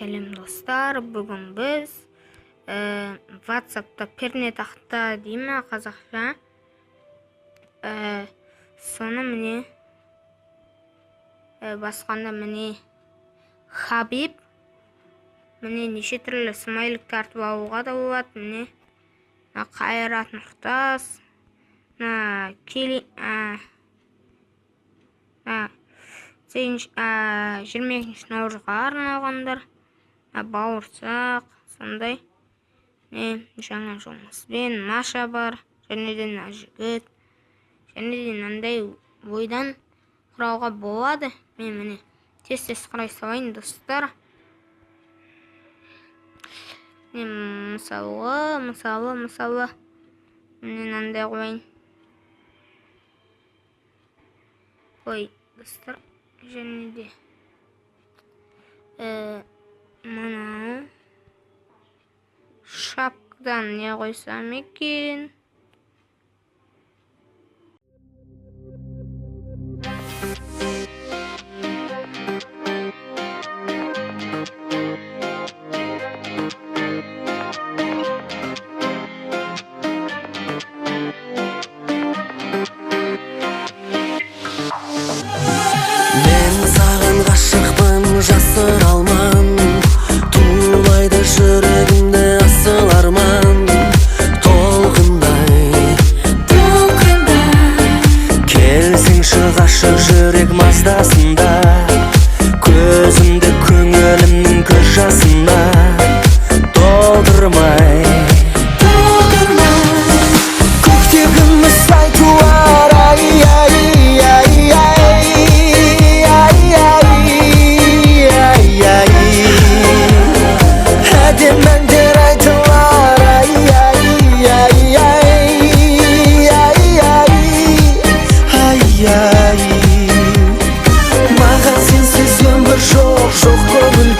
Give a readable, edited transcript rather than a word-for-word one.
Selam dostlar, bugün biz WhatsApp'ta pernet taqta deymi қазақша. Соны міне басқанда міне Хабиб міне неше түрлі смайлик тартып алуға да болады. Міне Қайрат Нұртас, Кели 22 наурызға арналғандар, бауырсақ, сондай. Жаңа жұмыспен Маша бар, және де жігіт, және де мынандай ойдан құрауға болады. Мен міне тез қарай салайын достар. Мысалы міне мынандай қойын. Ой, достар, және де мынау шапкадан не қойсам екен? Жасыр алман, тулайды жүрегімде асыл арман. Толқындай келсеңші ғашық жүрек маздасында, көзімді көңілімнің көз жасында. Толтырмай көктегіміз сай туар, әдемәндер айтылар, маған сенсіз өмір жоқ көңіл